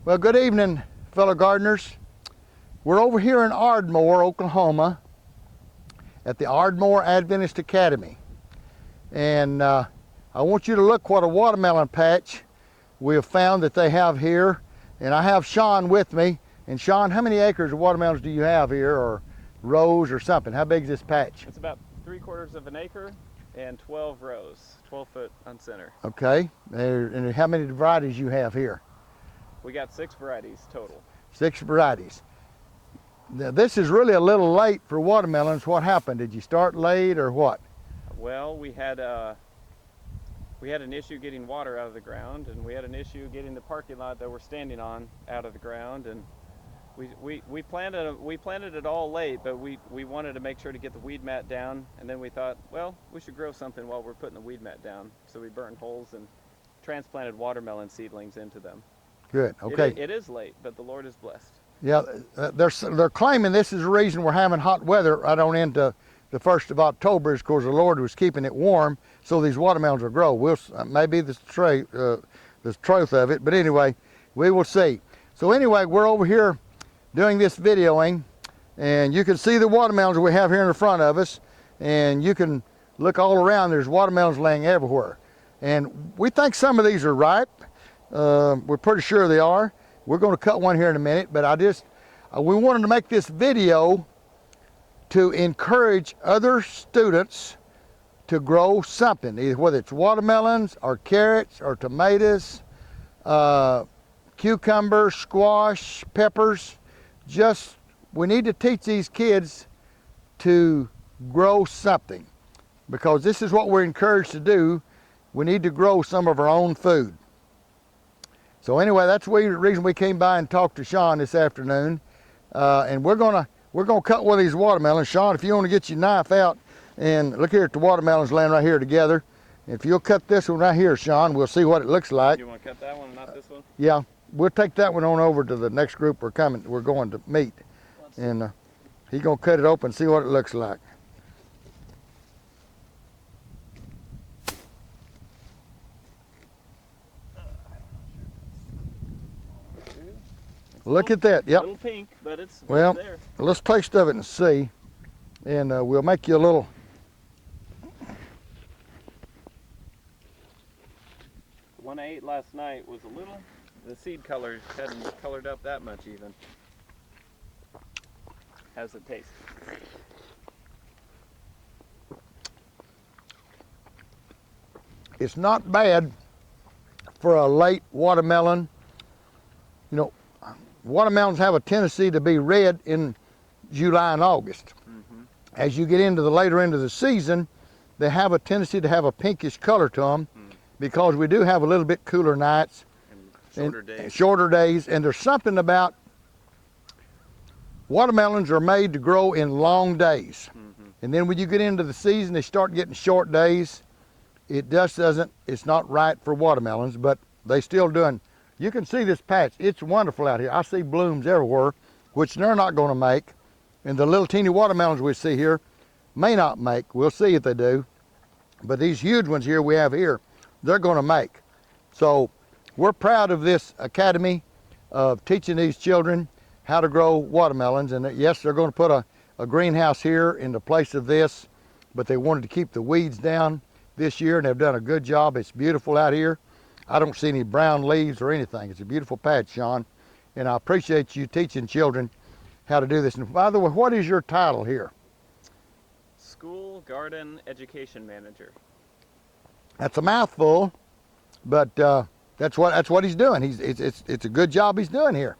Well, good evening, fellow gardeners. We're over here in Ardmore, Oklahoma, at the Ardmore Adventist Academy. And I want you to look what a watermelon patch we have found that they have here. And I have Sean with me. And Sean, how many acres of watermelons do you have here, or rows or something? How big is this patch? It's about 3/4 of an acre and 12 rows, 12 foot on center. Okay. And how many varieties you have here? We got 6 varieties total. 6 varieties. Now, this is really a little late for watermelons. What happened? Did you start late or what? Well, we had an issue getting water out of the ground, and we had an issue getting the parking lot that we're standing on out of the ground, and we planted it all late, but we wanted to make sure to get the weed mat down, and then we thought, well, we should grow something while we're putting the weed mat down. So we burned holes and transplanted watermelon seedlings into them. Good. Okay. It is late, but the Lord is blessed. Yeah, they're claiming this is the reason we're having hot weather right on into the 1st of October, is because the Lord was keeping it warm so these watermelons will grow. Maybe the truth of it, but anyway, we will see. So anyway, we're over here doing this videoing, and you can see the watermelons we have here in the front of us, and you can look all around. There's watermelons laying everywhere, and we think some of these are ripe. We're pretty sure they are. We're going to cut one here in a minute, but we wanted to make this video to encourage other students to grow something, either whether it's watermelons or carrots or tomatoes, cucumbers, squash, peppers. We need to teach these kids to grow something, because this is what we're encouraged to do. We need to grow some of our own food. So anyway, that's the reason we came by and talked to Sean this afternoon. And we're gonna cut one of these watermelons. Sean, if you want to get your knife out and look here at the watermelons laying right here together. If you'll cut this one right here, Sean, we'll see what it looks like. You want to cut that one, not this one? Yeah, we'll take that one on over to the next group we're going to meet. And he's gonna cut it open and see what it looks like. Look at that. Yep. A little pink, but it's well there. Let's taste of it and see, and we'll make you a little. The one I ate last night was a little. The seed color hadn't colored up that much even. How's it taste? It's not bad for a late watermelon. You know, watermelons have a tendency to be red in July and August. Mm-hmm. As you get into the later end of the season, they have a tendency to have a pinkish color to them, because we do have a little bit cooler nights and shorter days. And there's something about watermelons are made to grow in long days. Mm-hmm. And then when you get into the season, they start getting short days. It's not right for watermelons, but they still doing. You can see this patch. It's wonderful out here. I see blooms everywhere, which they're not going to make. And the little teeny watermelons we see here may not make. We'll see if they do. But these huge ones here we have here, they're going to make. So we're proud of this academy of teaching these children how to grow watermelons. And yes, they're going to put a greenhouse here in the place of this, but they wanted to keep the weeds down this year, and they've done a good job. It's beautiful out here. I don't see any brown leaves or anything. It's a beautiful patch, Sean, and I appreciate you teaching children how to do this. And by the way, what is your title here? School Garden Education Manager. That's a mouthful, but that's what he's doing. It's a good job he's doing here.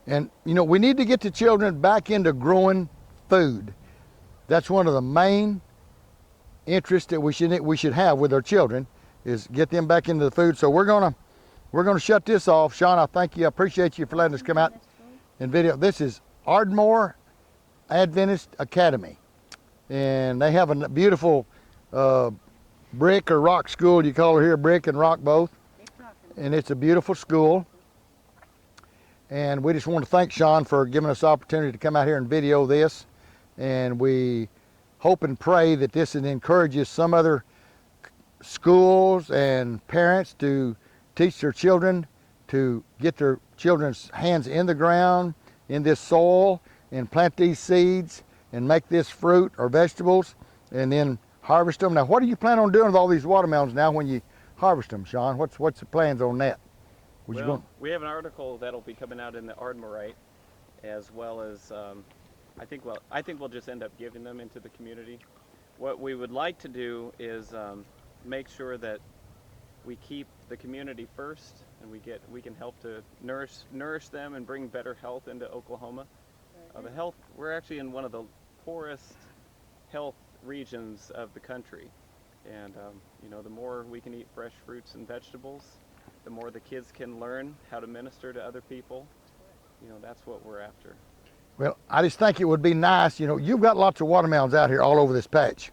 And you know, we need to get the children back into growing food. That's one of the main interests that we should have with our children, is get them back into the food. So we're gonna shut this off. Sean, I thank you. I appreciate you for letting us come out and video. This is Ardmore Adventist Academy, and they have a beautiful brick or rock school. You call it here brick and rock both, and it's a beautiful school. And we just want to thank Sean for giving us the opportunity to come out here and video this, and we hope and pray that this encourages some other schools and parents to teach their children to get their children's hands in the ground, in this soil, and plant these seeds and make this fruit or vegetables and then harvest them. Now, what do you plan on doing with all these watermelons now when you harvest them, Sean? What's the plans on that? We have an article that'll be coming out in the Ardmore, as well as I think we'll just end up giving them into the community. What we would like to do is make sure that we keep the community first, and we can help to nourish them and bring better health into Oklahoma. We're actually in one of the poorest health regions of the country, and the more we can eat fresh fruits and vegetables, the more the kids can learn how to minister to other people. That's what we're after. Well, I just think it would be nice, you've got lots of watermelons out here all over this patch.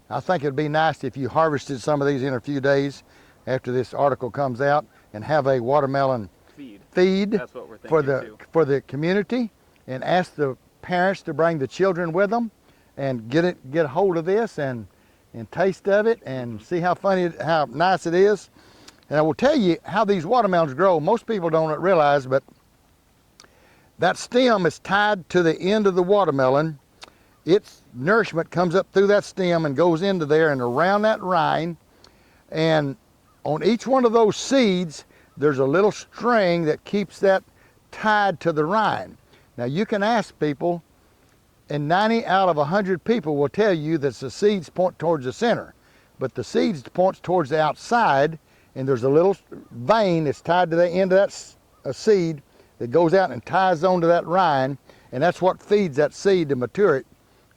I think it'd be nice if you harvested some of these in a few days after this article comes out and have a watermelon feed That's what we're thinking for the community, and ask the parents to bring the children with them and get a hold of this and taste of it and see how nice it is. And I will tell you how these watermelons grow. Most people don't realize, but that stem is tied to the end of the watermelon. Its nourishment comes up through that stem and goes into there and around that rind. And on each one of those seeds, there's a little string that keeps that tied to the rind. Now you can ask people, and 90 out of 100 people will tell you that the seeds point towards the center, but the seeds points towards the outside, and there's a little vein that's tied to the end of that seed that goes out and ties onto that rind, and that's what feeds that seed to mature it.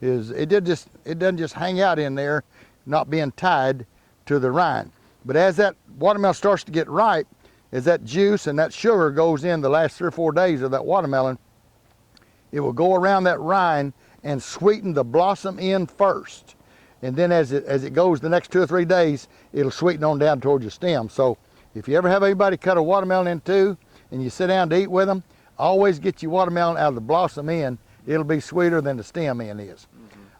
It doesn't just hang out in there, not being tied to the rind. But as that watermelon starts to get ripe, as that juice and that sugar goes in the last 3 or 4 days of that watermelon, it will go around that rind and sweeten the blossom end first. And then as it goes the next 2 or 3 days, it'll sweeten on down towards your stem. So if you ever have anybody cut a watermelon in two and you sit down to eat with them, always get your watermelon out of the blossom end. It'll be sweeter than the stem end is.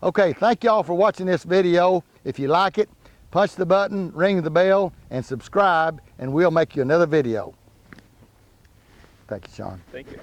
Okay, thank y'all for watching this video. If you like it, punch the button, ring the bell, and subscribe, and we'll make you another video. Thank you, Sean. Thank you.